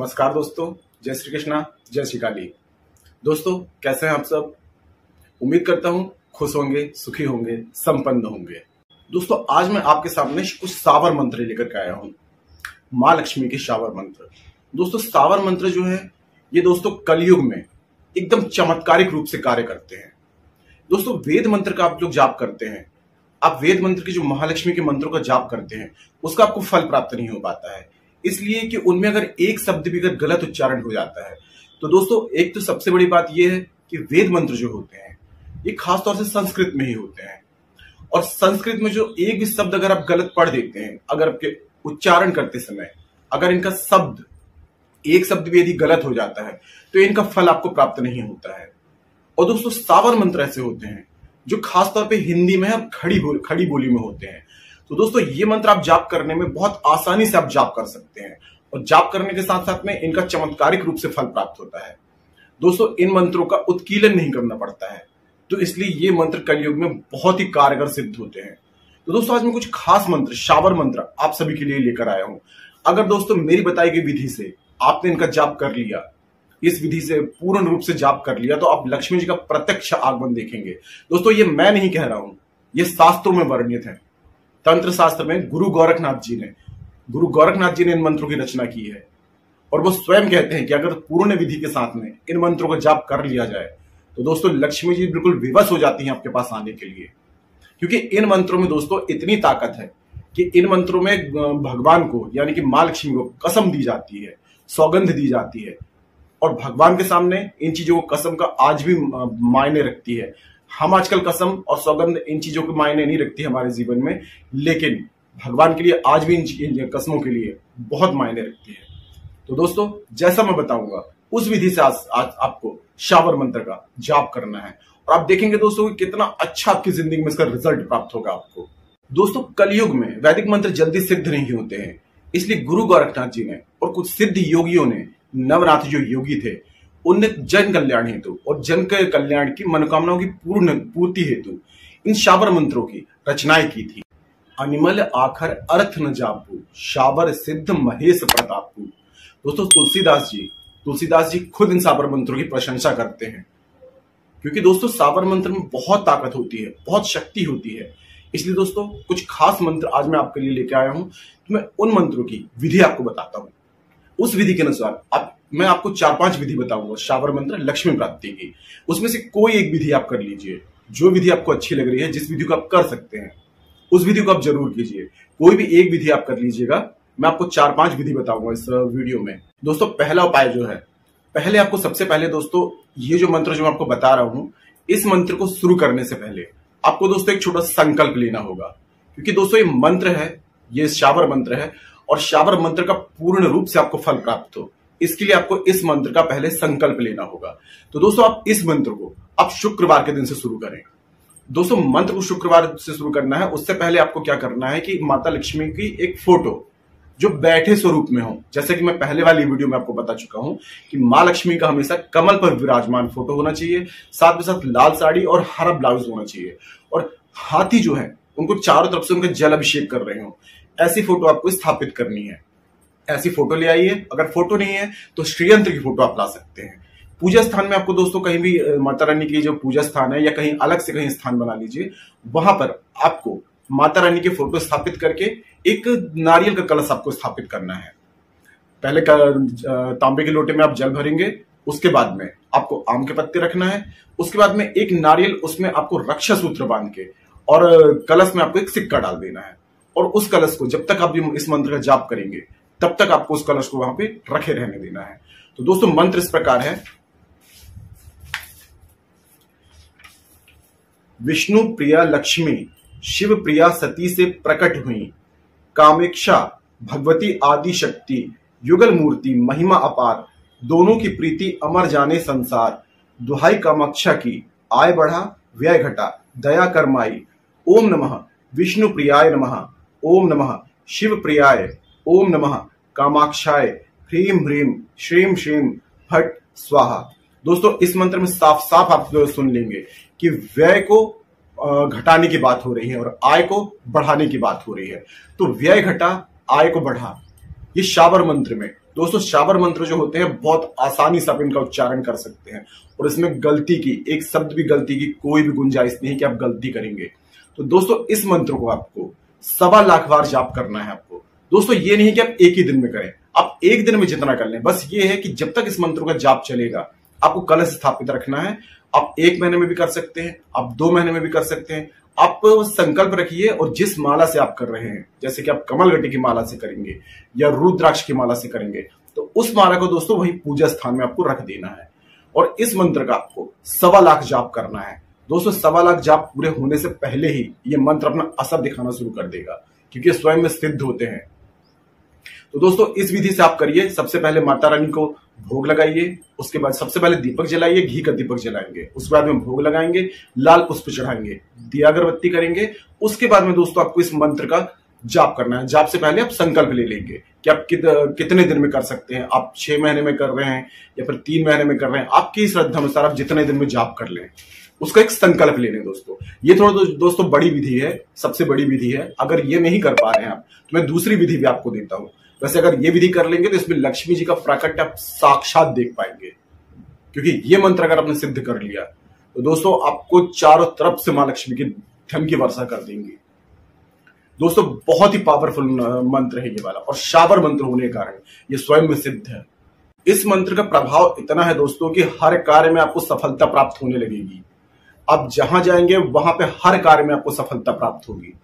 नमस्कार दोस्तों, जय श्री कृष्णा, जय श्री काली। दोस्तों कैसे हैं आप सब? उम्मीद करता हूं खुश होंगे, सुखी होंगे, संपन्न होंगे। दोस्तों आज मैं आपके सामने कुछ सावर मंत्र लेकर के आया हूं, माँ लक्ष्मी के सावर मंत्र। दोस्तों सावर मंत्र जो है ये दोस्तों कलयुग में एकदम चमत्कारिक रूप से कार्य करते हैं। दोस्तों वेद मंत्र का आप लोग जाप करते हैं, आप वेद मंत्र के जो महालक्ष्मी के मंत्रों का जाप करते हैं उसका आपको फल प्राप्त नहीं हो पाता है, इसलिए कि उनमें अगर एक शब्द भी अगर गलत उच्चारण हो जाता है तो दोस्तों एक तो सबसे बड़ी बात यह है कि वेद मंत्र जो होते हैं ये खासतौर से संस्कृत में ही होते हैं, और संस्कृत में जो एक भी शब्द अगर आप गलत पढ़ देते हैं, अगर आपके उच्चारण करते समय अगर इनका शब्द एक शब्द भी यदि गलत हो जाता है तो इनका फल आपको प्राप्त नहीं होता है। और दोस्तों सावर मंत्र ऐसे होते हैं जो खासतौर पे हिंदी में और खड़ी बोली में होते हैं। तो दोस्तों ये मंत्र आप जाप करने में बहुत आसानी से आप जाप कर सकते हैं, और जाप करने के साथ साथ में इनका चमत्कारिक रूप से फल प्राप्त होता है। दोस्तों इन मंत्रों का उत्कीलन नहीं करना पड़ता है, तो इसलिए ये मंत्र कलयुग में बहुत ही कारगर सिद्ध होते हैं। तो दोस्तों आज मैं कुछ खास मंत्र, शावर मंत्र आप सभी के लिए लेकर आया हूं। अगर दोस्तों मेरी बताई गई विधि से आपने इनका जाप कर लिया, इस विधि से पूर्ण रूप से जाप कर लिया, तो आप लक्ष्मी जी का प्रत्यक्ष आगमन देखेंगे। दोस्तों ये मैं नहीं कह रहा हूं, ये शास्त्रों में वर्णित है। तंत्र शास्त्र में गुरु गोरखनाथ जी ने इन मंत्रों की रचना की है, और वो स्वयं कहते हैं कि अगर पूर्ण विधि के साथ में इन मंत्रों का जाप कर लिया जाए तो दोस्तों लक्ष्मी जी बिल्कुल विवश हो जाती हैं आपके पास आने के लिए, क्योंकि इन मंत्रों में दोस्तों इतनी ताकत है कि इन मंत्रों में भगवान को यानी कि माँ लक्ष्मी को कसम दी जाती है, सौगंध दी जाती है, और भगवान के सामने इन चीजों को कसम का आज भी मायने रखती है। हम आजकल कसम और सौगंध इन चीजों के मायने नहीं रखती हमारे जीवन में, लेकिन भगवान के लिए आज भी इन कसमों के लिए बहुत मायने रखती है। तो दोस्तों जैसा मैं बताऊंगा उस विधि से आज आपको शावर मंत्र का जाप करना है, और आप देखेंगे दोस्तों कि कितना अच्छा आपकी जिंदगी में इसका रिजल्ट प्राप्त होगा आपको। दोस्तों कलयुग में वैदिक मंत्र जल्दी सिद्ध नहीं होते हैं, इसलिए गुरु गोरखनाथ जी ने और कुछ सिद्ध योगियों ने, नवनाथ जो योगी थे, उनने जन कल्याण हेतु और जन के कल्याण की मनोकामनाओं की पूर्ति हेतु इन शावर मंत्रों की रचनाएं की थी। अनिमल आखर अर्थ न जापू, शावर सिद्ध महेश प्रतापू। दोस्तों तुलसीदास जी खुद इन शावर मंत्रों की प्रशंसा करते हैं, क्योंकि दोस्तों शावर मंत्र में बहुत ताकत होती है, बहुत शक्ति होती है। इसलिए दोस्तों कुछ खास मंत्र आज मैं आपके लिए लेके आया हूं, तो मैं उन मंत्रों की विधि आपको बताता हूं। उस विधि के अनुसार मैं आपको 4-5 विधि बताऊंगा शावर मंत्र लक्ष्मी प्राप्ति की, उसमें से कोई एक विधि आप कर लीजिए। जो विधि आपको अच्छी लग रही है, जिस विधि को आप कर सकते हैं उस विधि को आप जरूर कीजिए। कोई भी एक विधि आप कर लीजिएगा। मैं आपको 4-5 विधि बताऊंगा इस वीडियो में। दोस्तों पहला उपाय जो है, सबसे पहले दोस्तों ये जो मंत्र जो मैं आपको बता रहा हूं, इस मंत्र को शुरू करने से पहले आपको दोस्तों एक छोटा संकल्प लेना होगा, क्योंकि दोस्तों ये मंत्र है, ये शावर मंत्र है, और शावर मंत्र का पूर्ण रूप से आपको फल प्राप्त हो, इसके लिए आपको इस मंत्र का पहले संकल्प लेना होगा। तो दोस्तों आप इस मंत्र को आप शुक्रवार के दिन से शुरू करें। दोस्तों मंत्र को शुक्रवार से शुरू करना है, उससे पहले आपको क्या करना है कि माता लक्ष्मी की एक फोटो जो बैठे स्वरूप में हो, जैसे कि मैं पहले वाली वीडियो में आपको बता चुका हूं कि माँ लक्ष्मी का हमेशा कमल पर विराजमान फोटो होना चाहिए, साथ में साथ लाल साड़ी और हरा ब्लाउज होना चाहिए, और हाथी जो है उनको चारों तरफ से उनका जल अभिषेक कर रहे हो, ऐसी फोटो आपको स्थापित करनी है। ऐसी फोटो ले आइए। अगर फोटो नहीं है तो श्रीयंत्र की फोटो आप ला सकते हैं। पूजा स्थान में आपको दोस्तों कहीं भी माता रानी की जो पूजा स्थान है या कहीं अलग से कहीं स्थान बना लीजिए, वहां पर आपको माता रानी की फोटो स्थापित करके एक नारियल का कलश आपको स्थापित करना है। पहले तांबे के लोटे में आप जल भरेंगे, उसके बाद में आपको आम के पत्ते रखना है, उसके बाद में एक नारियल, उसमें आपको रक्षा सूत्र बांध के, और कलश में आपको एक सिक्का डाल देना है, और उस कलश को जब तक आप इस मंत्र का जाप करेंगे तब तक आपको उस कलश को वहां पे रखे रहने देना है। तो दोस्तों मंत्र इस प्रकार है। विष्णु प्रिया लक्ष्मी शिव प्रिया सती से प्रकट हुई, कामेक्षा भगवती आदि शक्ति, युगल मूर्ति महिमा अपार, दोनों की प्रीति अमर जाने संसार, दुहाई कामाक्षा की, आय बढ़ा व्यय घटा, दया करमाई, ओम नमः विष्णु प्रियाय नमः, ओम नमः शिव प्रियाय, ओम नमः कामाक्षाय, ह्रीम ह्रीम श्रीम श्रीम फट स्वाहा। दोस्तों इस मंत्र में साफ साफ आप सुन लेंगे कि व्यय को घटाने की बात हो रही है और आय को बढ़ाने की बात हो रही है। तो व्यय घटा, आय को बढ़ा, ये शावर मंत्र में दोस्तों शाबर मंत्र जो होते हैं बहुत आसानी से आप इनका उच्चारण कर सकते हैं और इसमें गलती की, एक शब्द भी गलती की कोई भी गुंजाइश नहीं है कि आप गलती करेंगे। तो दोस्तों इस मंत्र को आपको 1.25 लाख बार जाप करना है आपको। दोस्तों ये नहीं कि आप एक ही दिन में करें, आप एक दिन में जितना कर लें, बस ये है कि जब तक इस मंत्र का जाप चलेगा आपको कलश स्थापित रखना है। आप 1 महीने में भी कर सकते हैं, आप 2 महीने में भी कर सकते हैं। आप संकल्प रखिए और जिस माला से आप कर रहे हैं, जैसे कि आप कमलगट्टी की माला से करेंगे या रुद्राक्ष की माला से करेंगे, तो उस माला को दोस्तों वही पूजा स्थान में आपको रख देना है और इस मंत्र का आपको 1.25 लाख जाप करना है। दोस्तों 1.25 लाख जाप पूरे होने से पहले ही ये मंत्र अपना असर दिखाना शुरू कर देगा, क्योंकि स्वयं में सिद्ध होते हैं। तो दोस्तों इस विधि से आप करिए। सबसे पहले माता रानी को भोग लगाइए, उसके बाद सबसे पहले दीपक जलाइए, घी का दीपक जलाएंगे, उसके बाद में भोग लगाएंगे, लाल पुष्प चढ़ाएंगे, दिया अगरबत्ती करेंगे। उसके बाद में दोस्तों आपको इस मंत्र का जाप करना है। जाप से पहले आप संकल्प ले लेंगे कि आप कितने दिन में कर सकते हैं। आप 6 महीने में कर रहे हैं या फिर 3 महीने में कर रहे हैं, आपकी श्रद्धा अनुसार आप जितने दिन में जाप कर लें, उसका एक संकल्प ले लें। दोस्तों ये थोड़ा दोस्तों बड़ी विधि है, सबसे बड़ी विधि है। अगर ये नहीं कर पा रहे हैं आप, तो मैं दूसरी विधि भी आपको देता हूं। वैसे अगर ये विधि कर लेंगे तो इसमें लक्ष्मी जी का प्राकट्य आप साक्षात देख पाएंगे, क्योंकि ये मंत्र अगर आपने सिद्ध कर लिया तो दोस्तों आपको चारों तरफ से मां लक्ष्मी की धन की वर्षा कर देंगी। दोस्तों बहुत ही पावरफुल मंत्र है ये वाला, और शाबर मंत्र होने के कारण ये स्वयं में सिद्ध है। इस मंत्र का प्रभाव इतना है दोस्तों कि हर कार्य में आपको सफलता प्राप्त होने लगेगी। आप जहां जाएंगे वहां पे हर कार्य में आपको सफलता प्राप्त होगी।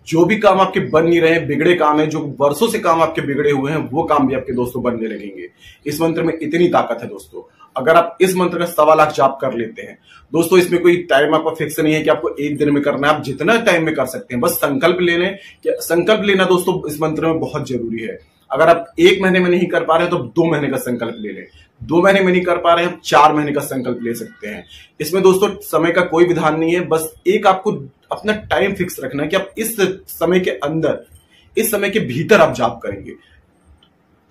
जो भी काम आपके बन नहीं रहे, बिगड़े काम है, जो वर्षों से काम आपके बिगड़े हुए हैं, वो काम भी आपके दोस्तों बनने लगेंगे। इस मंत्र में इतनी ताकत है दोस्तों। अगर आप इस मंत्र का 1.25 लाख जाप कर लेते हैं दोस्तों, इसमें कोई टाइम आपका फिक्स नहीं है कि आपको 1 दिन में करना है, आप जितना टाइम में कर सकते हैं। बस संकल्प ले लें। संकल्प लेना दोस्तों इस मंत्र में बहुत जरूरी है। अगर आप 1 महीने में नहीं कर पा रहे हैं तो 2 महीने का संकल्प ले लें। 2 महीने में नहीं कर पा रहे हैं, 4 महीने का संकल्प ले सकते हैं। इसमें दोस्तों समय का कोई विधान नहीं है, बस एक आपको अपना टाइम फिक्स रखना है कि आप इस समय के अंदर, इस समय के भीतर आप जाप करेंगे।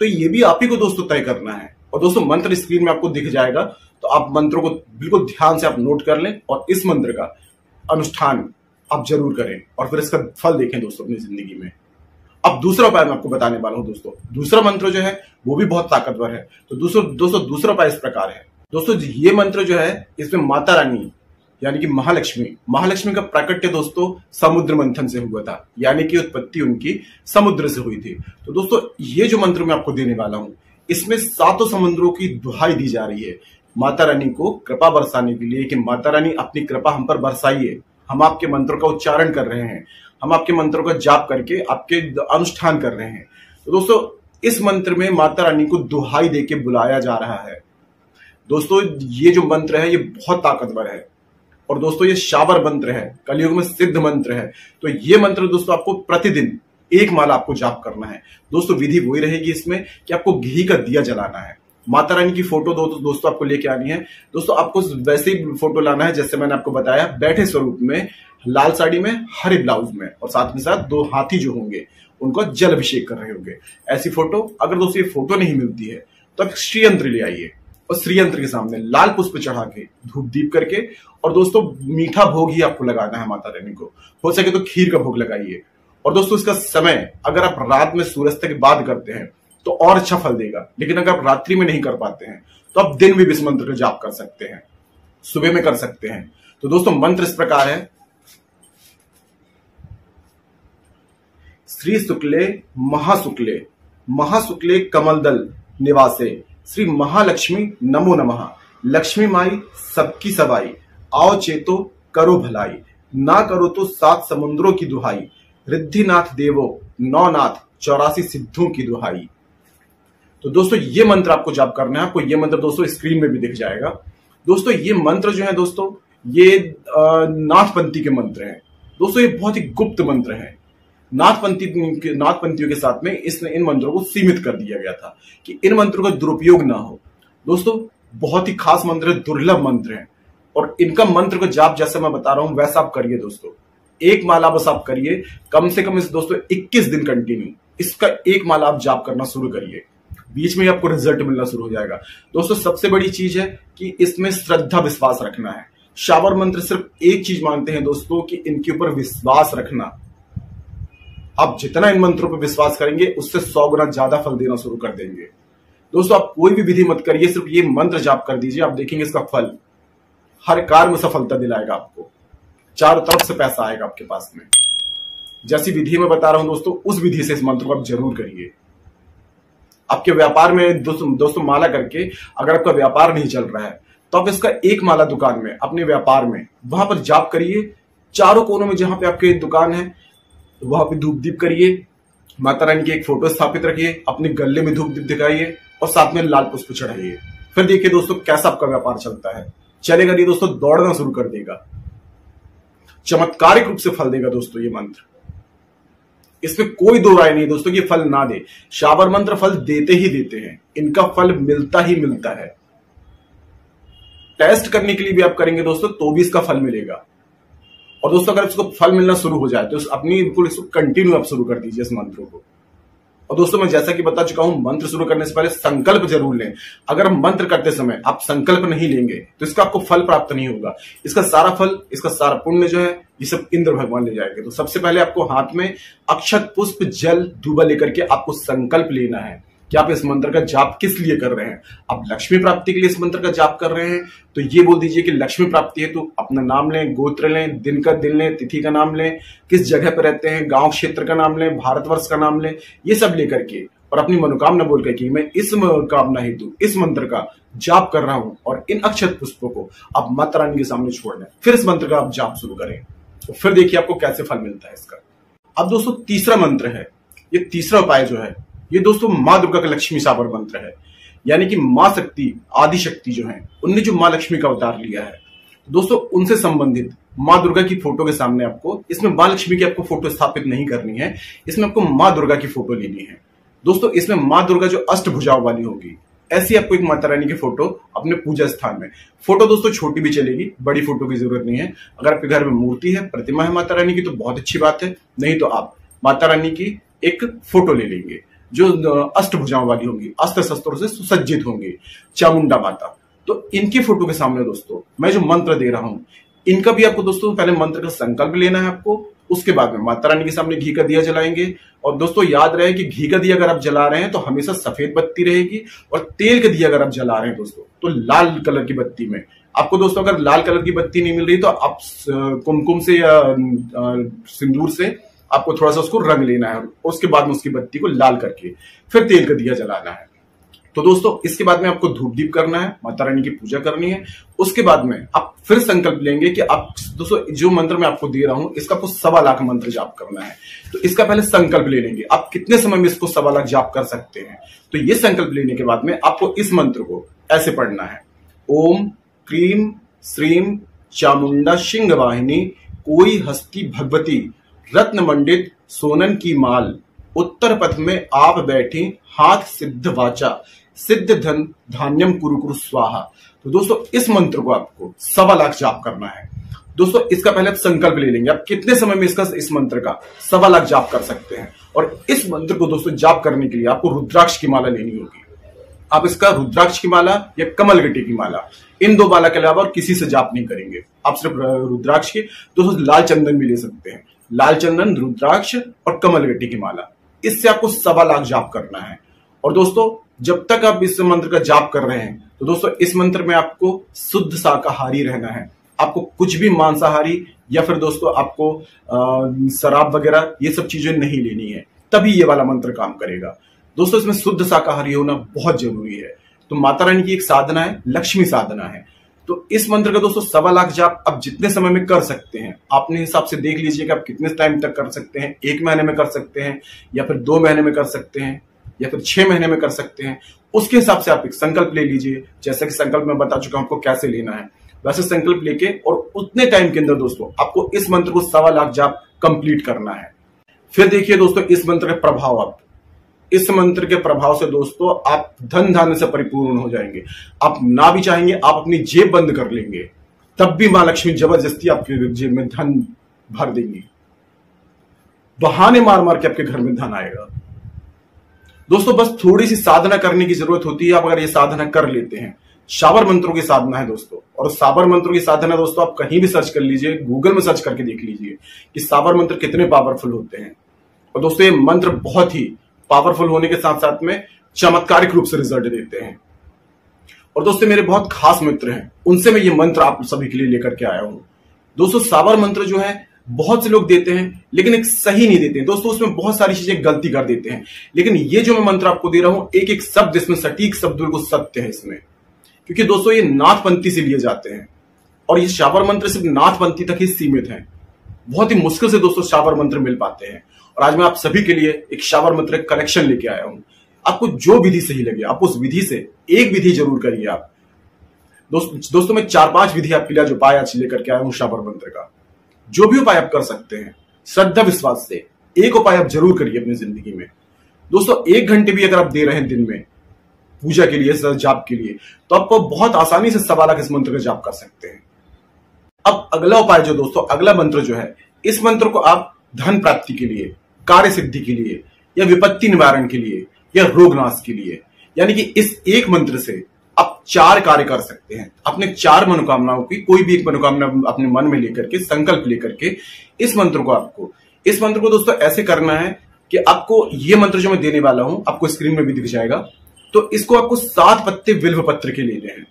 तो ये भी आप ही को दोस्तों तय करना है। और दोस्तों मंत्र स्क्रीन में आपको दिख जाएगा, तो आप मंत्रों को बिल्कुल ध्यान से आप नोट कर लें और इस मंत्र का अनुष्ठान आप जरूर करें और फिर इसका फल देखें दोस्तों अपनी जिंदगी में। अब दूसरा उपाय मैं आपको बताने वाला हूं दोस्तों। दूसरा मंत्र जो है वो भी बहुत ताकतवर है। तो दोस्तों दूसरा उपाय इस प्रकार है। दोस्तों ये मंत्र जो है, इसमें माता रानी यानी कि महालक्ष्मी का प्राकट्य दोस्तों समुद्र मंथन से हुआ था, यानी कि उत्पत्ति उनकी समुद्र से हुई थी। तो दोस्तों ये जो मंत्र मैं आपको देने वाला हूं, इसमें 7 समुद्रों की दुहाई दी जा रही है माता रानी को कृपा बरसाने के लिए कि माता रानी अपनी कृपा हम पर बरसाइए। हम आपके मंत्रों का उच्चारण कर रहे हैं, हम आपके मंत्रों का जाप करके आपके अनुष्ठान कर रहे हैं। तो दोस्तों इस मंत्र में माता रानी को दुहाई देके बुलाया जा रहा है। दोस्तों ये जो मंत्र है ये बहुत ताकतवर है और दोस्तों ये शाबर मंत्र है, कलयुग में सिद्ध मंत्र है। तो ये मंत्र दोस्तों आपको प्रतिदिन 1 माला आपको जाप करना है। दोस्तों विधि वही रहेगी इसमें कि आपको घी का दिया जलाना है। माता रानी की फोटो दोस्तों आपको लेके आनी है। दोस्तों आपको वैसे ही फोटो लाना है जैसे मैंने आपको बताया, बैठे स्वरूप में, लाल साड़ी में, हरे ब्लाउज में, और साथ में साथ 2 हाथी जो होंगे उनको जल अभिषेक कर रहे होंगे। ऐसी फोटो, अगर दोस्तों ये फोटो नहीं मिलती है तो आप श्रीयंत्र ले आइए और श्रीयंत्र के सामने लाल पुष्प चढ़ा के, धूप दीप करके, और दोस्तों मीठा भोग ही आपको लगाना है माता रानी को। हो सके तो खीर का भोग लगाइए। और दोस्तों इसका समय अगर आप रात में सूर्यास्त के बाद करते हैं तो और अच्छा फल देगा, लेकिन अगर आप रात्रि में नहीं कर पाते हैं तो आप दिन में भी इस मंत्र का जाप कर सकते हैं, सुबह में कर सकते हैं। तो दोस्तों मंत्र इस प्रकार है। श्री शुक्ले महाशुक्ले महाशुक्ले कमलदल निवासे श्री महालक्ष्मी नमो नमः। लक्ष्मी माई सबकी सवाई, आओ चेतो करो भलाई, ना करो तो 7 समुद्रों की दुहाई, रिद्धिनाथ देवो 9 नाथ 84 सिद्धों की दुहाई। तो दोस्तों ये मंत्र आपको जाप करना है। आपको ये मंत्र दोस्तों स्क्रीन में भी दिख जाएगा। दोस्तों ये मंत्र जो है दोस्तों ये नाथपंथी के मंत्र हैं। दोस्तों ये बहुत ही गुप्त मंत्र है। नाथपंथियों के साथ में इन मंत्रों को सीमित कर दिया गया था कि इन मंत्रों का दुरुपयोग ना हो। दोस्तों बहुत ही खास मंत्र है, दुर्लभ मंत्र है, और इनका मंत्र का जाप जैसा मैं बता रहा हूं वैसा आप करिए दोस्तों। 1 माला बस आप करिए, कम से कम इस दोस्तों 21 दिन कंटिन्यू इसका 1 माला आप जाप करना शुरू करिए। बीच में आपको रिजल्ट मिलना शुरू हो जाएगा। दोस्तों सबसे बड़ी चीज है कि इसमें श्रद्धा विश्वास रखना है। शाबर मंत्र सिर्फ एक चीज मांगते हैं दोस्तों कि इनके ऊपर विश्वास रखना। आप जितना इन मंत्रों पर विश्वास करेंगे उससे 100 गुना ज्यादा फल देना शुरू कर देंगे। दोस्तों आप कोई भी विधि मत करिए, सिर्फ ये मंत्र जाप कर दीजिए, आप देखेंगे इसका फल हर कार्य में सफलता दिलाएगा आपको, चारों तरफ से पैसा आएगा आपके पास में। जैसी विधि मैं बता रहा हूं दोस्तों, उस विधि से इस मंत्र को आप जरूर करिए। आपके व्यापार में दोस्तों माला करके अगर आपका व्यापार नहीं चल रहा है तो आप इसका एक माला दुकान में, अपने व्यापार में, वहां पर जाप करिए। चारों कोनों में जहां पे आपकी दुकान है वहां पे धूप दीप करिए, माता रानी की एक फोटो स्थापित रखिए, अपने गले में धूप दीप दिखाइए और साथ में लाल पुष्प चढ़ाइए। फिर देखिए दोस्तों कैसा आपका व्यापार चलता है। चलेगा नहीं दोस्तों, दौड़ना शुरू कर देगा, चमत्कारिक रूप से फल देगा दोस्तों ये मंत्र। इसमें कोई दो राय नहीं दोस्तों कि फल ना दे। शाबर मंत्र फल देते ही देते हैं, इनका फल मिलता ही मिलता है। टेस्ट करने के लिए भी आप करेंगे दोस्तों तो भी इसका फल मिलेगा। और दोस्तों अगर इसको फल मिलना शुरू हो जाए तो अपनी बिल्कुल इसको कंटिन्यू आप शुरू कर दीजिए इस मंत्रों को। और दोस्तों मैं जैसा कि बता चुका हूं, मंत्र शुरू करने से पहले संकल्प जरूर लें। अगर हम मंत्र करते समय आप संकल्प नहीं लेंगे तो इसका आपको फल प्राप्त नहीं होगा। इसका सारा फल, इसका सारा पुण्य जो है ये सब इंद्र भगवान ले जाएंगे। तो सबसे पहले आपको हाथ में अक्षत, पुष्प, जल, दूबा लेकर के आपको संकल्प लेना है कि आप इस मंत्र का जाप किस लिए कर रहे हैं। आप लक्ष्मी प्राप्ति के लिए इस मंत्र का जाप कर रहे हैं तो ये बोल दीजिए कि लक्ष्मी प्राप्ति है, तो अपना नाम लें, गोत्र लें, दिन का दिन लें, तिथि का नाम लें, किस जगह पर रहते हैं, गांव क्षेत्र का नाम लें, भारतवर्ष का नाम लें, ये सब लेकर के और अपनी मनोकामना बोल करके मैं इस कामना हेतु इस मंत्र का जाप कर रहा हूं और इन अक्षत पुष्पों को आप माता रानी के सामने छोड़ दें। फिर इस मंत्र का आप जाप शुरू करें तो फिर देखिए आपको कैसे फल मिलता है इसका। अब दोस्तों तीसरा मंत्र है, ये तीसरा उपाय जो है ये दोस्तों माँ दुर्गा का लक्ष्मी साबर मंत्र है। यानी कि माँ शक्ति, आदि शक्ति जो है उनने जो माँ लक्ष्मी का अवतार लिया है दोस्तों, उनसे संबंधित माँ दुर्गा की फोटो के सामने आपको, इसमें माँ लक्ष्मी की आपको फोटो स्थापित नहीं करनी है, इसमें आपको माँ दुर्गा की फोटो लेनी है। दोस्तों इसमें माँ दुर्गा जो अष्टभुजाओं वाली होगी ऐसी आपको एक माता रानी की फोटो अपने पूजा स्थान में, फोटो दोस्तों छोटी भी चलेगी, बड़ी फोटो की जरूरत नहीं है। अगर आपके घर में मूर्ति है, प्रतिमा है माता रानी की तो बहुत अच्छी बात है, नहीं तो आप माता रानी की एक फोटो ले लेंगे जो अष्टभुजाओं वाली होंगी, अस्त्र शस्त्रों से सुसज्जित होंगी, चामुंडा माता। तो इनकी फोटो के सामने दोस्तों मैं जो मंत्र दे रहा हूं इनका भी आपको दोस्तों पहले मंत्र का संकल्प लेना है आपको। उसके बाद में माता रानी के सामने घी का दिया जलाएंगे। और दोस्तों याद रहे कि घी का दिया अगर आप जला रहे हैं तो हमेशा सफेद बत्ती रहेगी, और तेल का दिया अगर आप जला रहे हैं दोस्तों तो लाल कलर की बत्ती में। आपको दोस्तों अगर लाल कलर की बत्ती नहीं मिल रही तो आप कुमकुम से या सिंदूर से आपको थोड़ा सा उसको रंग लेना है, उसके बाद में उसकी बत्ती को लाल करके फिर तेल का दिया जलाना है। तो दोस्तों इसके बाद में आपको धूप दीप करना है, माता रानी की पूजा करनी है। उसके बाद में आप फिर संकल्प लेंगे कि आप दोस्तों जो मंत्र मैं आपको दे रहा हूं इसका आपको 1.25 लाख मंत्र जाप करना है। तो इसका पहले संकल्प ले लेंगे आप कितने समय में इसको 1.25 लाख जाप कर सकते हैं। तो ये संकल्प लेने के बाद में आपको इस मंत्र को ऐसे पढ़ना है, ओम क्रीम श्रीम चामुंडा सिंह वाहिनी कोई हस्ती भगवती रत्न मंडित सोनन की माल उत्तर पथ में आप बैठी हाथ सिद्ध वाचा सिद्ध धन धान्यम कुरु कुरु स्वाहा। तो दोस्तों इस मंत्र को आपको 1.25 लाख जाप करना है। दोस्तों इसका पहले आप संकल्प ले लेंगे आप कितने समय में इस मंत्र का 1.25 लाख जाप कर सकते हैं। और इस मंत्र को दोस्तों जाप करने के लिए आपको रुद्राक्ष की माला लेनी होगी। आप इसका रुद्राक्ष की माला या कमलगट्टी की माला, इन 2 माला के अलावा और किसी से जाप नहीं करेंगे। आप सिर्फ रुद्राक्ष की, दोस्तों लाल चंदन भी ले सकते हैं, लाल चंदन, रुद्राक्ष और कमलगट्टी की माला, इससे आपको 1.25 लाख जाप करना है। और दोस्तों जब तक आप इस मंत्र का जाप कर रहे हैं तो दोस्तों इस मंत्र में आपको शुद्ध शाकाहारी रहना है। आपको कुछ भी मांसाहारी या फिर दोस्तों आपको शराब वगैरह ये सब चीजें नहीं लेनी है, तभी ये वाला मंत्र काम करेगा। दोस्तों इसमें शुद्ध शाकाहारी होना बहुत जरूरी है। तो माता रानी की एक साधना है, लक्ष्मी साधना है। तो इस मंत्र का दोस्तों 1.25 लाख जाप आप जितने समय में कर सकते हैं, अपने हिसाब से देख लीजिए कि आप कितने टाइम तक कर सकते हैं। 1 महीने में कर सकते हैं या फिर 2 महीने में कर सकते हैं या फिर 6 महीने में कर सकते हैं। उसके हिसाब से आप एक संकल्प ले लीजिए, जैसा कि संकल्प मैं बता चुका हूं आपको कैसे लेना है। वैसे संकल्प लेके और उतने टाइम के अंदर दोस्तों आपको इस मंत्र को 1.25 लाख जाप कंप्लीट करना है। फिर देखिए दोस्तों इस मंत्र का प्रभाव, आप इस मंत्र के प्रभाव से दोस्तों आप धन धान्य से परिपूर्ण हो जाएंगे। आप ना भी चाहेंगे आप अपनी जेब बंद कर लेंगे, तब भी मां लक्ष्मी जबरदस्ती आपके जेब में धन भर देंगी। बहाने मार मार के आपके घर में धन आएगा। दोस्तों बस थोड़ी सी साधना करने की जरूरत होती है। आप अगर ये साधना कर लेते हैं, शाबर मंत्रों की साधना है दोस्तों, और साबर मंत्रों की साधना दोस्तों आप कहीं भी सर्च कर लीजिए, गूगल में सर्च करके देख लीजिए कि साबर मंत्र कितने पावरफुल होते हैं। और दोस्तों ये मंत्र बहुत ही पावरफुल होने के साथ साथ में चमत्कारिक रूप से रिजल्ट देते हैं। और दोस्तों मेरे बहुत खास मित्र हैं, उनसे मैं ये मंत्र आप सभी के लिए लेकर के आया हूं। दोस्तों सावर मंत्र जो है बहुत से लोग देते हैं लेकिन एक सही नहीं देते हैं दोस्तों, उसमें बहुत सारी चीजें गलती कर देते हैं। लेकिन ये जो मैं मंत्र आपको दे रहा हूं, एक एक शब्द इसमें सटीक शब्द बिल्कुल सत्य है इसमें, क्योंकि दोस्तों ये नाथपंथी से लिए जाते हैं और ये शावर मंत्र सिर्फ नाथपंथी तक ही सीमित है। बहुत ही मुश्किल से दोस्तों शावर मंत्र मिल पाते हैं और आज मैं आप सभी के लिए एक शावर मंत्र कलेक्शन लेके आया हूं। आपको जो विधि सही लगे आप उस विधि से एक विधि जरूर करिए आप। दोस्तों मैं 4-5 विधि आपके लिए आज उपाय आज लेकर के आया हूं शावर मंत्र का। जो भी उपाय आप कर सकते हैं श्रद्धा विश्वास से एक उपाय आप जरूर करिए अपनी जिंदगी में। दोस्तों 1 घंटे भी अगर आप दे रहे हैं दिन में पूजा के लिए, जाप के लिए, तो आप बहुत आसानी से 1.25 लाख इस मंत्र का जाप कर सकते हैं। अब अगला उपाय जो दोस्तों, अगला मंत्र जो है, इस मंत्र को आप धन प्राप्ति के लिए, कार्य सिद्धि के लिए, या विपत्ति निवारण के लिए, या रोग नाश के लिए, यानी कि इस एक मंत्र से आप 4 कार्य कर सकते हैं। अपने 4 मनोकामनाओं की कोई भी एक मनोकामना अपने मन में लेकर के, संकल्प लेकर के इस मंत्र को दोस्तों ऐसे करना है कि आपको ये मंत्र जो मैं देने वाला हूं आपको स्क्रीन में भी दिख जाएगा। तो इसको आपको 7 पत्ते बिल्व पत्र के लेने हैं।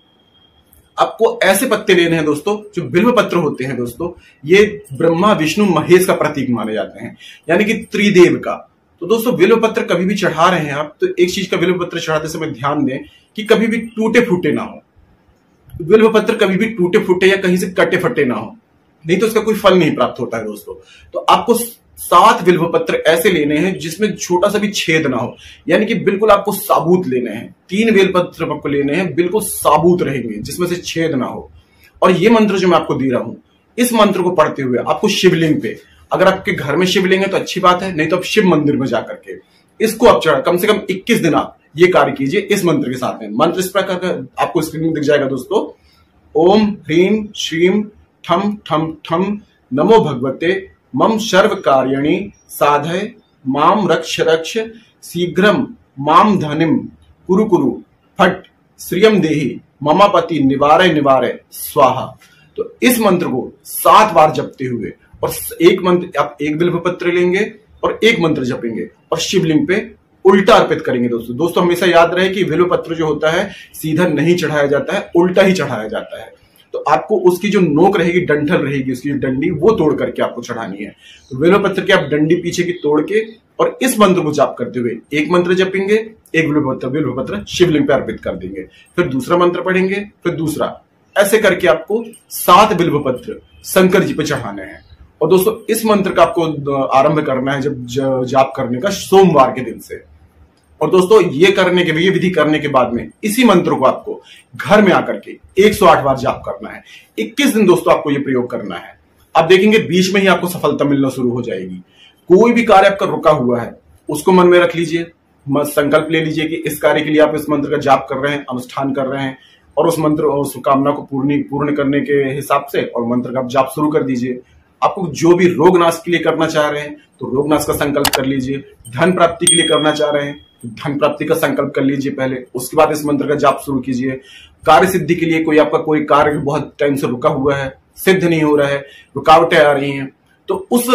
आपको ऐसे पत्ते लेने हैं दोस्तों, जो बिल्व पत्र होते हैं दोस्तों, ये ब्रह्मा विष्णु महेश का प्रतीक माने जाते हैं, यानी कि त्रिदेव का। तो दोस्तों बिल्व पत्र कभी भी चढ़ा रहे हैं आप, तो एक चीज का बिल्व पत्र चढ़ाते समय ध्यान दें कि कभी भी टूटे फूटे ना हो। बिल्व पत्र कभी भी टूटे फूटे या कहीं से कटे फटे ना हो, नहीं तो इसका कोई फल नहीं प्राप्त होता है दोस्तों। तो आपको 7 बिल्व पत्र ऐसे लेने हैं जिसमें छोटा सा भी छेद ना हो, यानी कि बिल्कुल आपको साबुत लेने हैं। 3 बेल पत्र आपको लेने हैं, बिल्कुल साबुत रहेंगे, जिसमें से छेद ना हो। और ये मंत्र जो मैं आपको दे रहा हूं, इस मंत्र को पढ़ते हुए आपको शिवलिंग पे, अगर आपके घर में शिवलिंग है तो अच्छी बात है, नहीं तो आप शिव मंदिर में जाकर के इसको आप चढ़ा, कम से कम 21 दिन आप ये कार्य कीजिए इस मंत्र के साथ में। मंत्र इस प्रकार का आपको स्क्रीन में दिख जाएगा दोस्तों। ओम ह्रीम श्रीम ठम ठम ठम नमो भगवते मम सर्व कार्याणि साधय माम रक्ष रक्ष शीघ्रम माम धनिम कुरु कुरु फट श्रियम देहि ममापति निवारय निवारय स्वाहा। तो इस मंत्र को 7 बार जपते हुए, और एक मंत्र आप एक बिल्व पत्र लेंगे और एक मंत्र जपेंगे और शिवलिंग पे उल्टा अर्पित करेंगे दोस्तों हमेशा याद रहे कि बिल्व पत्र जो होता है सीधा नहीं चढ़ाया जाता है, उल्टा ही चढ़ाया जाता है। तो आपको उसकी जो नोक रहेगी, डंठल रहेगी, उसकी डंडी, वो तोड़ करके आपको चढ़ानी है। तो बिल्व पत्र की आप डंडी पीछे की तोड़ के और इस मंत्र को जाप करते हुए एक मंत्र जपेंगे, एक बिल्व पत्र शिवलिंग पे अर्पित कर देंगे, फिर दूसरा मंत्र पढ़ेंगे, फिर दूसरा, ऐसे करके आपको 7 बिल्व पत्र शंकर जी पे चढ़ाने हैं। और दोस्तों इस मंत्र का आपको आरंभ करना है जब जाप करने का सोमवार के दिन से। और दोस्तों ये विधि करने के बाद में इसी मंत्र को आपको घर में आकर के 108 बार जाप करना है। 21 दिन दोस्तों आपको ये प्रयोग करना है। आप देखेंगे बीच में ही आपको सफलता मिलना शुरू हो जाएगी। कोई भी कार्य आपका रुका हुआ है उसको मन में रख लीजिए, संकल्प ले लीजिए कि इस कार्य के लिए आप इस मंत्र का जाप कर रहे हैं, अनुष्ठान कर रहे हैं, और उस मंत्र और उस कामना को पूर्ण करने के हिसाब से और मंत्र का जाप शुरू कर दीजिए। आपको जो भी रोग नाश के लिए करना चाह रहे हैं तो रोग नाश का संकल्प कर लीजिए। धन प्राप्ति के लिए करना चाह रहे हैं तो धन प्राप्ति का संकल्प कर लीजिए पहले, उसके बाद इस मंत्र का जाप शुरू कीजिए। कार्य सिद्धि के लिए कोई कार्य बहुत टाइम से रुका हुआ है, सिद्ध नहीं हो रहा है, रुकावटें आ रही हैं, तो उस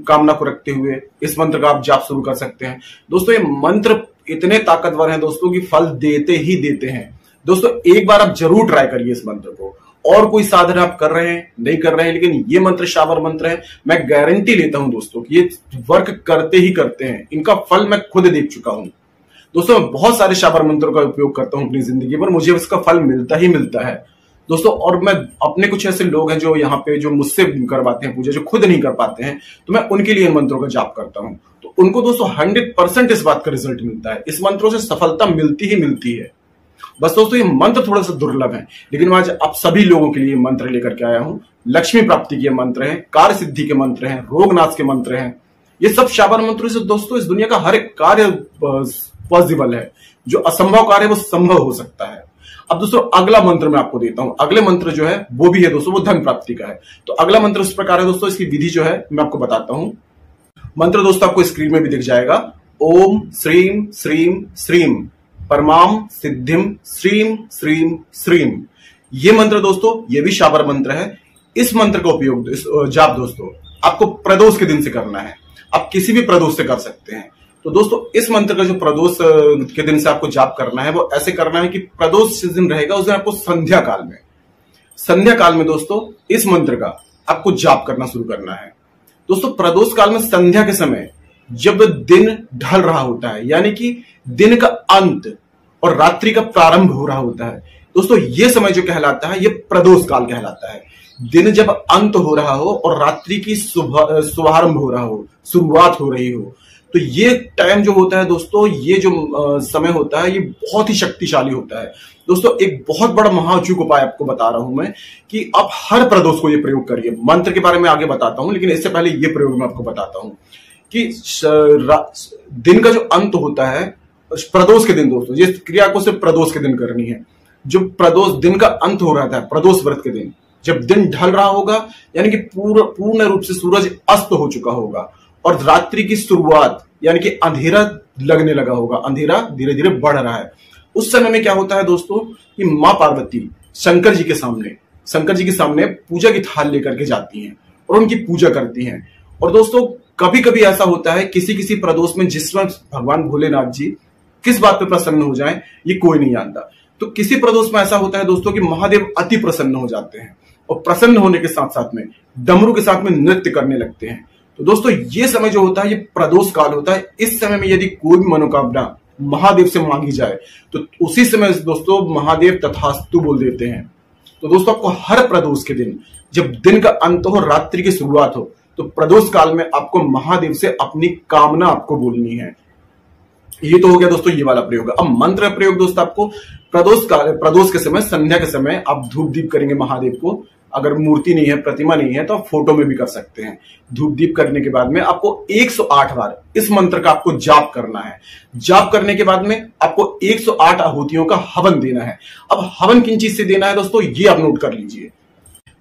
कामना को रखते हुए इस मंत्र का आप जाप शुरू कर सकते हैं। दोस्तों ये मंत्र इतने ताकतवर हैं दोस्तों कि फल देते ही देते हैं। दोस्तों एक बार आप जरूर ट्राई करिए इस मंत्र को। और कोई साधना आप कर रहे हैं, नहीं कर रहे हैं, लेकिन ये मंत्र शावर मंत्र है, मैं गारंटी लेता हूं दोस्तों कि ये वर्क करते ही करते हैं। इनका फल मैं खुद देख चुका हूं दोस्तों। मैं बहुत सारे शावर मंत्रों का उपयोग करता हूं अपनी जिंदगी पर, मुझे इसका फल मिलता ही मिलता है दोस्तों। और मैं अपने कुछ ऐसे लोग हैं जो यहाँ पे जो मुझसे करवाते हैं पूजा, जो खुद नहीं कर पाते हैं, तो मैं उनके लिए इन मंत्रों का जाप करता हूं, तो उनको दोस्तों 100% इस बात का रिजल्ट मिलता है। इस मंत्रों से सफलता मिलती ही मिलती है। बस दोस्तों ये मंत्र थोड़ा सा दुर्लभ है, लेकिन मैं आज आप सभी लोगों के लिए मंत्र लेकर के आया हूं। लक्ष्मी प्राप्ति के मंत्र हैं, कार्य सिद्धि के मंत्र हैं, रोग नाश के मंत्र हैं। ये सब शावर मंत्रों से दोस्तों इस दुनिया का हर एक कार्य पॉसिबल है। जो असंभव कार्य है वो संभव हो सकता है। अब दोस्तों अगला मंत्र मैं आपको देता हूं। अगले मंत्र जो है वो भी है दोस्तों, वो धन प्राप्ति का है। तो अगला मंत्र इस प्रकार है दोस्तों, इसकी विधि जो है मैं आपको बताता हूं। मंत्र दोस्तों आपको स्क्रीन में भी दिख जाएगा। ओम श्रीम श्रीम श्रीम परमाम सिद्धिम श्रीम श्रीम श्रीम। ये मंत्र दोस्तों ये भी शावर मंत्र है। इस मंत्र का उपयोग जाप दोस्तों आपको प्रदोष के दिन से करना है। आप किसी भी प्रदोष से कर सकते हैं। तो दोस्तों इस मंत्र का जो प्रदोष के दिन से आपको जाप करना है वो ऐसे करना है कि प्रदोष जिस दिन रहेगा उस दिन आपको संध्या काल में दोस्तों इस मंत्र का आपको जाप करना शुरू करना है। दोस्तों प्रदोष काल में संध्या के समय जब दिन ढल रहा होता है, यानी कि दिन का अंत और रात्रि का प्रारंभ हो रहा होता है, दोस्तों ये समय जो कहलाता है ये प्रदोष काल कहलाता है। दिन जब अंत हो रहा हो और रात्रि की शुभारंभ हो रहा हो, शुरुआत हो रही हो, तो ये टाइम जो होता है दोस्तों, ये जो समय होता है ये बहुत ही शक्तिशाली होता है। दोस्तों एक बहुत बड़ा महाअचूक उपाय आपको बता रहा हूं मैं कि आप हर प्रदोष को ये प्रयोग करिए। मंत्र के बारे में आगे बताता हूं, लेकिन इससे पहले ये प्रयोग मैं आपको बताता हूं कि दिन का जो अंत होता है प्रदोष के दिन, दोस्तों ये क्रिया को सिर्फ प्रदोष के दिन करनी है। जो प्रदोष दिन का अंत हो रहा था प्रदोष व्रत के दिन, जब दिन ढल रहा होगा यानी कि पूर्ण रूप से सूरज अस्त हो चुका होगा और रात्रि की शुरुआत यानी कि अंधेरा लगने लगा होगा, अंधेरा धीरे धीरे बढ़ रहा है, उस समय में क्या होता है दोस्तों कि मां पार्वती शंकर जी के सामने पूजा की थाल लेकर के जाती हैं और उनकी पूजा करती हैं। और दोस्तों कभी कभी ऐसा होता है किसी प्रदोष में जिस वक्त भगवान भोलेनाथ जी किस बात पे प्रसन्न हो जाएं ये कोई नहीं जानता। तो किसी प्रदोष में ऐसा होता है दोस्तों कि महादेव अति प्रसन्न हो जाते हैं और प्रसन्न होने के साथ साथ में डमरू के साथ में नृत्य करने लगते हैं। तो दोस्तों ये समय जो होता है ये प्रदोष काल होता है। इस समय में यदि कोई भी मनोकामना महादेव से मांगी जाए तो उसी समय दोस्तों महादेव तथास्तु बोल देते हैं। तो दोस्तों आपको हर प्रदोष के दिन जब दिन का अंत हो, रात्रि की शुरुआत हो, तो प्रदोष काल में आपको महादेव से अपनी कामना आपको बोलनी है। ये तो हो गया दोस्तों ये वाला प्रयोग। अब मंत्र प्रयोग दोस्तों आपको प्रदोष के समय, संध्या के समय आप धूप दीप करेंगे महादेव को। अगर मूर्ति नहीं है, प्रतिमा नहीं है, तो आप फोटो में भी कर सकते हैं। धूप दीप करने के बाद में आपको 108 बार इस मंत्र का आपको जाप करना है। जाप करने के बाद में आपको 108 आहुतियों का हवन देना है। अब हवन किन चीज से देना है दोस्तों ये आप नोट कर लीजिए।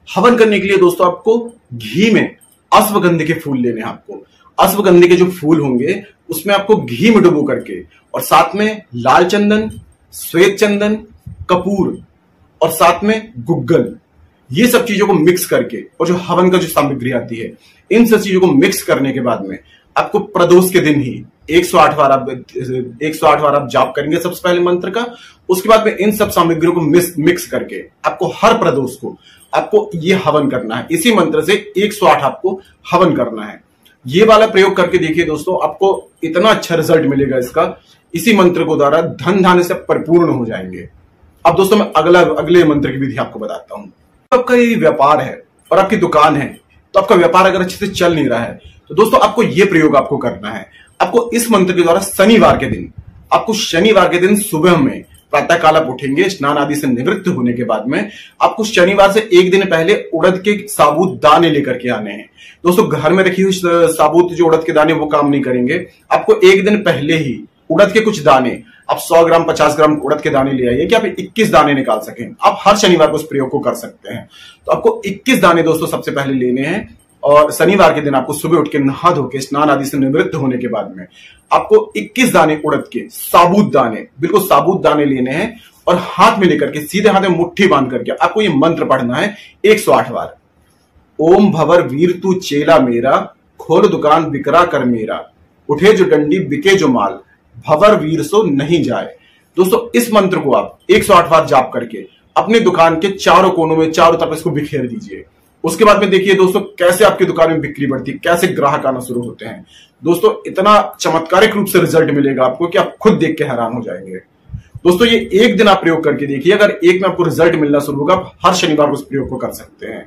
हवन करने के लिए दोस्तों आपको घी में अश्वगंध के फूल लेने हैं। आपको अश्वगंध के जो फूल होंगे उसमें आपको घी में डुबो करके और साथ में लाल चंदन, श्वेत चंदन, कपूर और साथ में गुग्गल, ये सब चीजों को मिक्स करके और जो हवन का जो सामग्री आती है इन सब चीजों को मिक्स करने के बाद में आपको प्रदोष के दिन ही 108 बार आप जाप करेंगे सबसे पहले मंत्र का। उसके बाद में इन सब सामग्रियों को मिक्स करके आपको हर प्रदोष को आपको ये हवन करना है। इसी मंत्र से 108 आपको हवन करना है। ये वाला प्रयोग करके देखिए दोस्तों, आपको इतना अच्छा रिजल्ट मिलेगा इसका। इसी मंत्र को द्वारा धन धान्य से परिपूर्ण हो जाएंगे। अब दोस्तों मैं अगले मंत्र की विधि आपको बताता हूं। तो आपका ये व्यापार है और आपकी दुकान है, तो आपका व्यापार अगर अच्छे से चल नहीं रहा है तो दोस्तों आपको ये प्रयोग आपको करना है। आपको इस मंत्र के द्वारा शनिवार के दिन सुबह में प्रातः काल आप उठेंगे, स्नान आदि से निवृत्त होने के बाद में आपको शनिवार से एक दिन पहले उड़द के साबुत दाने लेकर के आने हैं। दोस्तों घर में रखी हुई साबुत जो उड़द के दाने वो काम नहीं करेंगे। आपको एक दिन पहले ही उड़द के कुछ दाने, आप 100 ग्राम 50 ग्राम उड़द के दाने ले आइए कि आप 21 दाने निकाल सकें। आप हर शनिवार को उस प्रयोग को कर सकते हैं। तो आपको 21 दाने दोस्तों सबसे पहले लेने हैं और शनिवार के दिन आपको सुबह उठ के नहा धो के स्नान आदि से निवृत्त होने के बाद में आपको 21 दाने उड़द के साबुत दाने, बिल्कुल साबुत दाने लेने हैं और हाथ में लेकर के सीधे हाथ में मुट्ठी बांध करके आपको ये मंत्र पढ़ना है 108 बार। ओम भवर वीर तू चेला मेरा, खोल दुकान बिकरा कर मेरा, उठे जो डंडी बिके जो माल, भवर वीर सो नहीं जाए। दोस्तों इस मंत्र को आप 108 बार जाप करके अपनी दुकान के चारों कोनों में चारों तरफ इसको बिखेर दीजिए। उसके बाद में देखिए दोस्तों कैसे आपकी दुकान में बिक्री बढ़ती है, कैसे ग्राहक आना शुरू होते हैं। दोस्तों इतना चमत्कारिक रूप से रिजल्ट मिलेगा आपको कि आप खुद देख के हैरान हो जाएंगे। दोस्तों ये एक दिन आप प्रयोग करके देखिए, अगर एक में आपको रिजल्ट मिलना शुरू होगा आप हर शनिवार को इस प्रयोग को कर सकते हैं।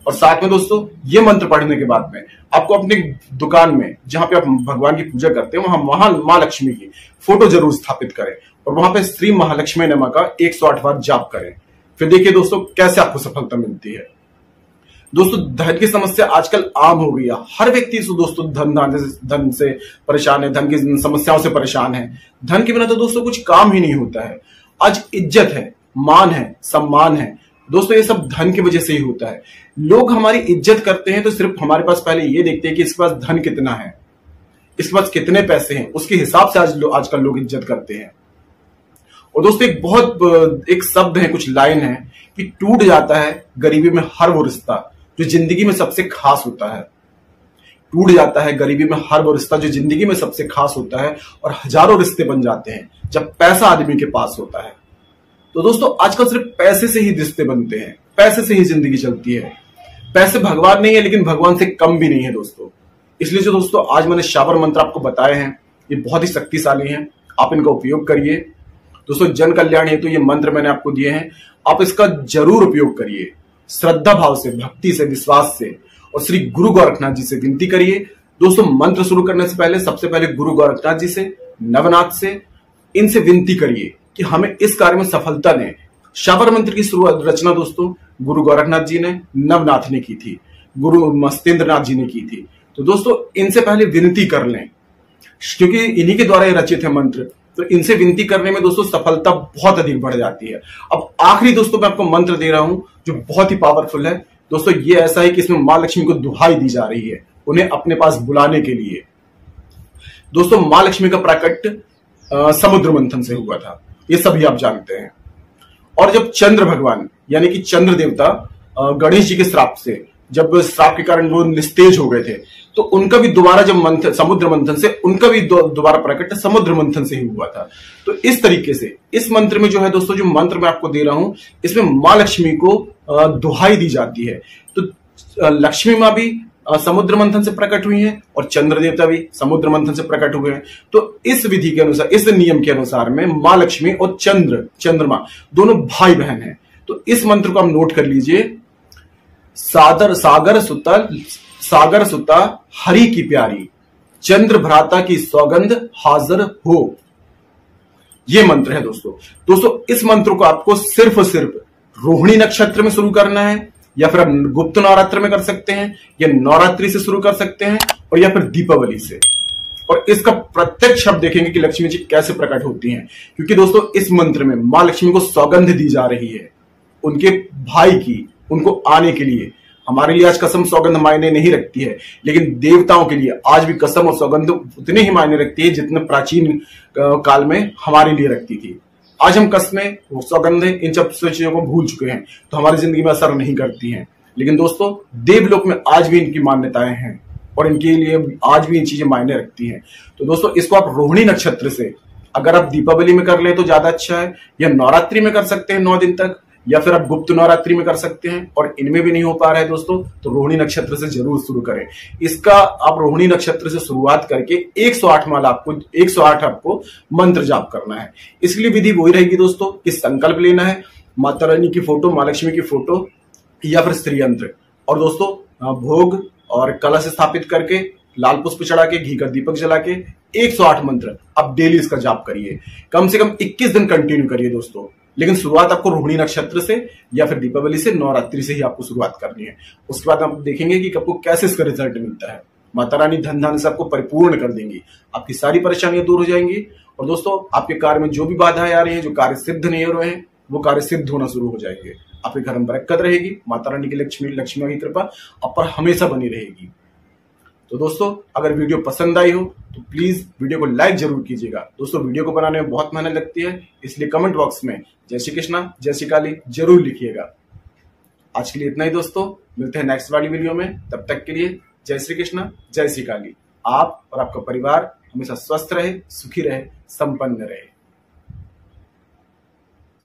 और साथ में दोस्तों ये मंत्र पढ़ने के बाद में आपको अपनी दुकान में जहां पे आप भगवान की पूजा करते हैं वहां मां लक्ष्मी की फोटो जरूर स्थापित करें और वहां पे श्री महालक्ष्मी नमः का 108 बार जाप करें। फिर देखिए दोस्तों कैसे आपको सफलता मिलती है। दोस्तों धन की समस्या आजकल आम हो गई है। हर व्यक्ति दोस्तों धन से परेशान है, धन की समस्याओं से परेशान है। धन के बिना तो दोस्तों कुछ काम ही नहीं होता है। आज इज्जत है, मान है, सम्मान है, दोस्तों ये सब धन की वजह से ही होता है। लोग हमारी इज्जत करते हैं तो सिर्फ हमारे पास पहले ये देखते हैं कि इसके पास धन कितना है, इसके पास कितने पैसे हैं, उसके हिसाब से आजकल लोग इज्जत करते हैं। और दोस्तों एक शब्द है, कुछ लाइन है कि टूट जाता है गरीबी में हर वो रिश्ता जो जिंदगी में सबसे खास होता है। टूट जाता है गरीबी में हर वो रिश्ता जो जिंदगी में सबसे खास होता है, और हजारों रिश्ते बन जाते हैं जब पैसा आदमी के पास होता है। तो दोस्तों आजकल सिर्फ पैसे से ही रिश्ते बनते हैं, पैसे से ही जिंदगी चलती है। पैसे भगवान नहीं है, लेकिन भगवान से कम भी नहीं है दोस्तों। इसलिए जो दोस्तों आज मैंने शाबर मंत्र आपको बताए हैं, ये बहुत ही शक्तिशाली हैं, आप इनका उपयोग करिए। दोस्तों जन कल्याण हेतु ये मंत्र मैंने आपको दिए हैं, आप इसका जरूर उपयोग करिए, श्रद्धा भाव से, भक्ति से, विश्वास से, और श्री गुरु गोरखनाथ जी से विनती करिए। दोस्तों मंत्र शुरू करने से पहले सबसे पहले गुरु गोरखनाथ जी से, नवनाथ से, इनसे विनती करिए कि हमें इस कार्य में सफलता दें। शाबर मंत्र की शुरुआत रचना दोस्तों गुरु गोरखनाथ जी ने, नवनाथ ने की थी, गुरु मस्तेंद्रनाथ जी ने की थी। तो दोस्तों इनसे पहले विनती कर लें, क्योंकि इन्हीं के द्वारा ये रचित है मंत्र, तो इनसे विनती करने में दोस्तों सफलता बहुत अधिक बढ़ जाती है। अब आखिरी दोस्तों मैं आपको मंत्र दे रहा हूं जो बहुत ही पावरफुल है दोस्तों। ये ऐसा है कि इसमें मां लक्ष्मी को दुहाई दी जा रही है, उन्हें अपने पास बुलाने के लिए। दोस्तों मां लक्ष्मी का प्राकट्य समुद्र मंथन से हुआ था, ये सभी आप जानते हैं। और जब चंद्र भगवान यानी कि चंद्र देवता गणेश जी के श्राप से, जब श्राप के कारण वो निस्तेज हो गए थे, तो उनका भी दोबारा जब मंथन, समुद्र मंथन से उनका भी दोबारा प्रकट समुद्र मंथन से ही हुआ था। तो इस तरीके से इस मंत्र में जो है दोस्तों, जो मंत्र मैं आपको दे रहा हूं, इसमें मां लक्ष्मी को दुहाई दी जाती है। तो लक्ष्मी मां भी समुद्र मंथन से प्रकट हुई हैं और चंद्र देवता भी समुद्र मंथन से प्रकट हुए हैं। तो इस विधि के अनुसार, इस नियम के अनुसार में मां लक्ष्मी और चंद्रमा दोनों भाई बहन हैं। तो इस मंत्र को आप नोट कर लीजिए, सागर सुता हरि की प्यारी, चंद्र भ्राता की सौगंध हाजिर हो। ये मंत्र है दोस्तों इस मंत्र को आपको सिर्फ और सिर्फ रोहिणी नक्षत्र में शुरू करना है, या फिर आप गुप्त नवरात्र में कर सकते हैं, या नवरात्रि से शुरू कर सकते हैं, और या फिर दीपावली से। और इसका प्रत्यक्ष शब्द देखेंगे कि लक्ष्मी जी कैसे प्रकट होती हैं, क्योंकि दोस्तों इस मंत्र में मां लक्ष्मी को सौगंध दी जा रही है उनके भाई की, उनको आने के लिए। हमारे लिए आज कसम सौगंध मायने नहीं रखती है, लेकिन देवताओं के लिए आज भी कसम और सौगंध उतने ही मायने रखती है जितने प्राचीन काल में हमारे लिए रखती थी। आज हम कसमें, सौगंध इन सब चीजों को भूल चुके हैं, तो हमारी जिंदगी में असर नहीं करती हैं। लेकिन दोस्तों देवलोक में आज भी इनकी मान्यताएं हैं और इनके लिए आज भी इन चीजें मायने रखती हैं। तो दोस्तों इसको आप रोहिणी नक्षत्र से, अगर आप दीपावली में कर ले तो ज्यादा अच्छा है, या नवरात्रि में कर सकते हैं 9 दिन तक, या फिर आप गुप्त नवरात्रि में कर सकते हैं, और इनमें भी नहीं हो पा रहा है दोस्तों तो रोहिणी नक्षत्र से जरूर शुरू करें। इसका आप रोहिणी नक्षत्र से शुरुआत करके 108 माला आपको 108 आपको मंत्र जाप करना है। इसलिए विधि वही रहेगी दोस्तों कि संकल्प लेना है, माता रानी की फोटो, मां लक्ष्मी की फोटो, या फिर श्री यंत्र, और दोस्तों भोग और कलश स्थापित करके, लाल पुष्प चढ़ा के, घी का दीपक जला के 108 मंत्र आप डेली इसका जाप करिए। कम से कम 21 दिन कंटिन्यू करिए दोस्तों। लेकिन शुरुआत आपको रोहिणी नक्षत्र से, या फिर दीपावली से, नवरात्रि से ही आपको शुरुआत करनी है। उसके बाद आप देखेंगे कि आपको कैसे इसका रिजल्ट मिलता है। माता रानी धन धान्य से आपको परिपूर्ण कर देंगी, आपकी सारी परेशानियां दूर हो जाएंगी। और दोस्तों आपके कार्य में जो भी बाधाएं आ रही हैं, जो कार्य सिद्ध नहीं हो रहे हैं, वो कार्य सिद्ध होना शुरू हो जाएंगे। आपके घर में बरकत रहेगी, माता रानी की लक्ष्मी की कृपा आप पर हमेशा बनी रहेगी। तो दोस्तों अगर वीडियो पसंद आई हो तो प्लीज वीडियो को लाइक जरूर कीजिएगा। दोस्तों वीडियो को बनाने में बहुत मेहनत लगती है, इसलिए कमेंट बॉक्स में जय श्री कृष्णा, जय श्री काली जरूर लिखिएगा। आज के लिए इतना ही दोस्तों, मिलते हैं नेक्स्ट वाली वीडियो में। तब तक के लिए जय श्री कृष्णा, जय श्री काली। आप और आपका परिवार हमेशा स्वस्थ रहे, सुखी रहे, संपन्न रहे।